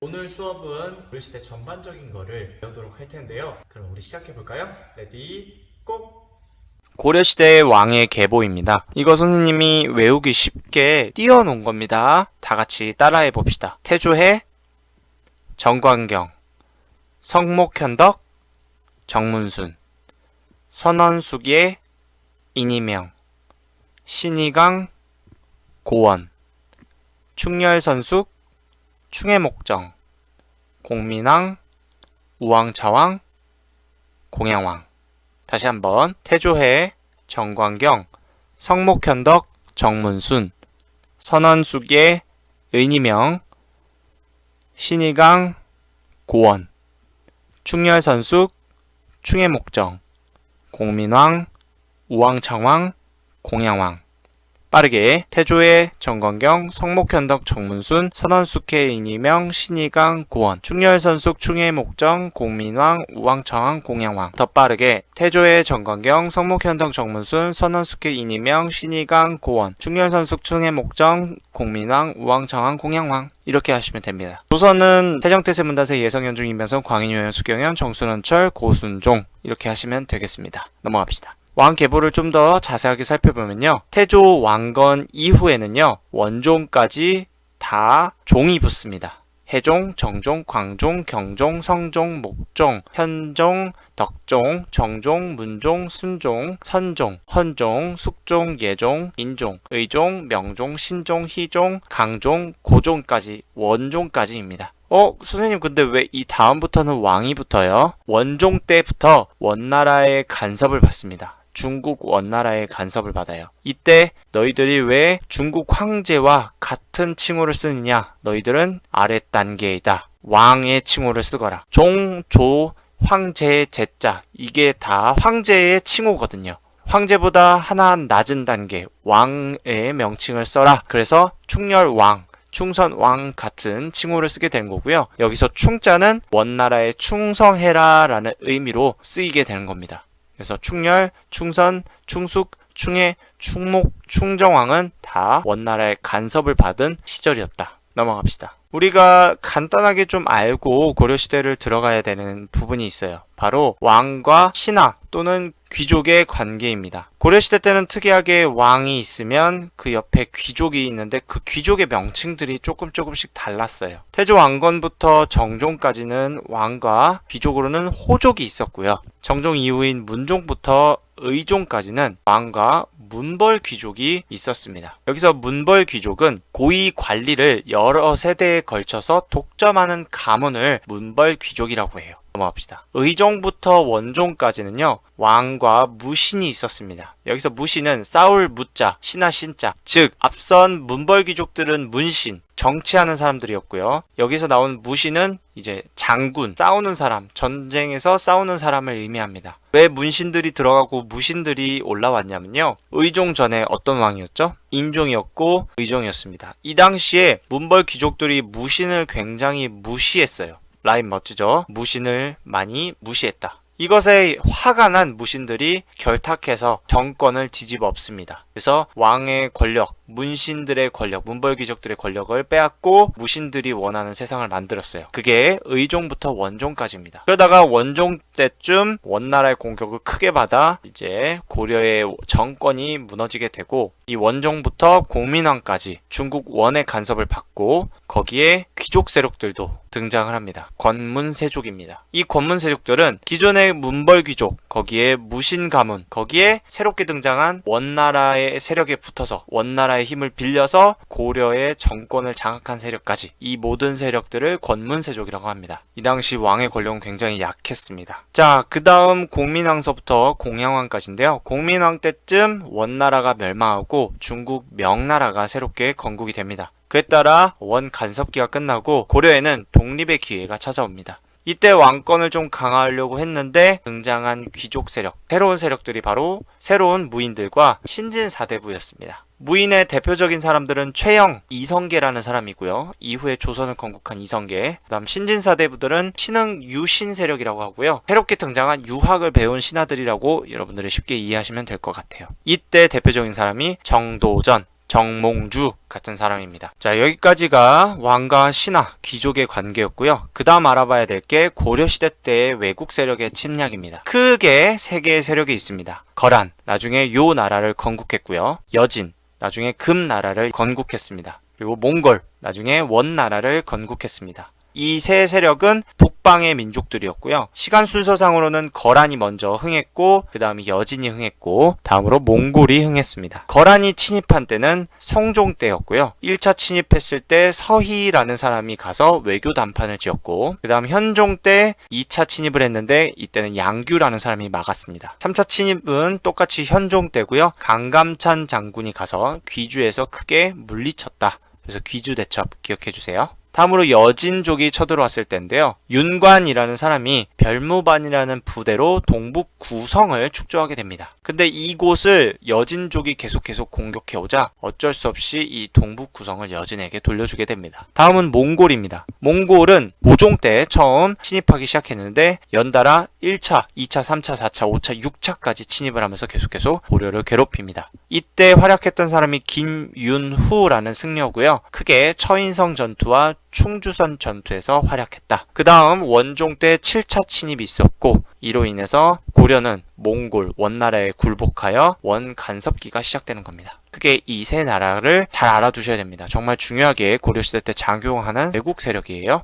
오늘 수업은 고려시대 전반적인 거를 배우도록 할 텐데요. 그럼 우리 시작해 볼까요? 레디 고! 고려시대의 왕의 계보입니다. 이거 선생님이 외우기 쉽게 띄워놓은 겁니다. 다 같이 따라해 봅시다. 태조해, 정관경, 성목현덕, 정문순, 선원수계, 이니명, 신의강, 고원, 충렬선숙, 충해목정, 공민왕, 우왕차왕, 공양왕. 다시 한번 태조해, 정관경, 성목현덕, 정문순, 선원수계, 의니명, 신의강, 고원, 충렬선숙, 충해목정, 공민왕, 우왕창왕, 공양왕. 빠르게 태조해, 정관경, 성목현덕, 정문순, 선원숙해, 이니명, 신의강, 고원, 충렬선숙, 충해목정, 공민왕, 우왕창왕, 공양왕. 더 빠르게 태조해, 정관경, 성목현덕, 정문순, 선원숙해, 이니명, 신의강, 고원, 충렬선숙, 충해목정, 공민왕, 우왕창왕, 공양왕. 이렇게 하시면 됩니다. 조선은 태정태세, 문단세, 예성현중, 임명선, 광인효연, 수경현, 정순원철, 고순종. 이렇게 하시면 되겠습니다. 넘어갑시다. 왕 계보를 좀 더 자세하게 살펴보면요. 태조 왕건 이후에는요. 원종까지 다 종이 붙습니다. 해종, 정종, 광종, 경종, 성종, 목종, 현종, 덕종, 정종, 문종, 순종, 선종, 헌종, 숙종, 예종, 인종, 의종, 명종, 신종, 희종, 강종, 고종까지 원종까지입니다. 선생님 근데 왜 이 다음부터는 왕이 붙어요? 원종 때부터 원나라의 간섭을 받습니다. 중국 원나라의 간섭을 받아요. 이때 너희들이 왜 중국 황제와 같은 칭호를 쓰느냐? 너희들은 아래 단계이다. 왕의 칭호를 쓰거라. 종, 조, 황제의 제자. 이게 다 황제의 칭호거든요. 황제보다 하나 낮은 단계 왕의 명칭을 써라. 그래서 충렬왕, 충선왕 같은 칭호를 쓰게 된 거고요. 여기서 충자는 원나라에 충성해라 라는 의미로 쓰이게 되는 겁니다. 그래서 충렬, 충선, 충숙, 충해, 충목, 충정왕은 다 원나라의 간섭을 받은 시절이었다. 넘어갑시다. 우리가 간단하게 좀 알고 고려시대를 들어가야 되는 부분이 있어요. 바로 왕과 신하 또는 귀족의 관계입니다. 고려시대 때는 특이하게 왕이 있으면 그 옆에 귀족이 있는데 그 귀족의 명칭들이 조금씩 달랐어요. 태조 왕건부터 정종까지는 왕과 귀족으로는 호족이 있었고요. 정종 이후인 문종부터 의종까지는 왕과 문벌 귀족이 있었습니다. 여기서 문벌 귀족은 고위 관리를 여러 세대에 걸쳐서 독점하는 가문을 문벌 귀족이라고 해요. 넘어갑시다. 의종부터 원종까지는요. 왕과 무신이 있었습니다. 여기서 무신은 싸울 무자, 신하 신자. 즉 앞선 문벌 귀족들은 문신, 정치하는 사람들이었고요. 여기서 나온 무신은 이제 장군, 싸우는 사람, 전쟁에서 싸우는 사람을 의미합니다. 왜 문신들이 들어가고 무신들이 올라왔냐면요. 의종 전에 어떤 왕이었죠? 인종이었고 의종이었습니다. 이 당시에 문벌 귀족들이 무신을 굉장히 무시했어요. 라임 멋지죠? 무신을 많이 무시했다. 이것에 화가 난 무신들이 결탁해서 정권을 뒤집어 엎습니다. 그래서 왕의 권력, 문신들의 권력, 문벌 귀족들의 권력을 빼앗고 무신들이 원하는 세상을 만들었어요. 그게 의종부터 원종까지입니다. 그러다가 원종 때쯤 원나라의 공격을 크게 받아 이제 고려의 정권이 무너지게 되고 이 원종부터 공민왕까지 중국 원의 간섭을 받고 거기에 귀족 세력들도 등장을 합니다. 권문세족입니다. 이 권문세족들은 기존의 문벌 귀족, 거기에 무신 가문, 거기에 새롭게 등장한 원나라의 세력에 붙어서 원나라의 힘을 빌려서 고려의 정권을 장악한 세력까지 이 모든 세력들을 권문세족이라고 합니다. 이 당시 왕의 권력은 굉장히 약했습니다. 자, 그 다음 공민왕서부터 공양왕까지인데요. 공민왕 때쯤 원나라가 멸망하고 중국 명나라가 새롭게 건국이 됩니다. 그에 따라 원 간섭기가 끝나고 고려에는 독립의 기회가 찾아옵니다. 이때 왕권을 좀 강화하려고 했는데 등장한 귀족 세력, 새로운 세력들이 바로 새로운 무인들과 신진사대부였습니다. 무인의 대표적인 사람들은 최영, 이성계라는 사람이고요. 이후에 조선을 건국한 이성계. 그 다음 신진사대부들은 신흥 유신 세력이라고 하고요. 새롭게 등장한 유학을 배운 신하들이라고 여러분들이 쉽게 이해하시면 될 것 같아요. 이때 대표적인 사람이 정도전, 정몽주 같은 사람입니다. 자, 여기까지가 왕과 신하, 귀족의 관계였고요. 그 다음 알아봐야 될 게 고려시대 때의 외국 세력의 침략입니다. 크게 세 개의 세력이 있습니다. 거란, 나중에 요 나라를 건국했고요. 여진, 나중에 금 나라를 건국했습니다. 그리고 몽골, 나중에 원 나라를 건국했습니다. 이 세 세력은 북방의 민족들이었고요. 시간 순서상으로는 거란이 먼저 흥했고 그 다음에 여진이 흥했고 다음으로 몽골이 흥했습니다. 거란이 침입한 때는 성종 때였고요. 1차 침입했을 때 서희라는 사람이 가서 외교 담판을 지었고 그 다음 현종 때 2차 침입을 했는데 이때는 양규라는 사람이 막았습니다. 3차 침입은 똑같이 현종 때고요. 강감찬 장군이 가서 귀주에서 크게 물리쳤다. 그래서 귀주 대첩 기억해주세요. 다음으로 여진족이 쳐들어왔을 때인데요. 윤관이라는 사람이 별무반이라는 부대로 동북 구성을 축조하게 됩니다. 근데 이곳을 여진족이 계속 공격해오자 어쩔 수 없이 이 동북 구성을 여진에게 돌려주게 됩니다. 다음은 몽골입니다. 몽골은 모종 때 처음 침입하기 시작했는데 연달아 1차, 2차, 3차, 4차, 5차, 6차까지 침입을 하면서 계속 고려를 괴롭힙니다. 이때 활약했던 사람이 김윤후라는 승려고요. 크게 처인성 전투와 충주선 전투에서 활약했다. 그 다음 원종 때 7차 침입이 있었고 이로 인해서 고려는 몽골 원나라에 굴복하여 원간섭기가 시작되는 겁니다. 크게 이 세 나라를 잘 알아두셔야 됩니다. 정말 중요하게 고려시대 때 작용하는 외국 세력이에요.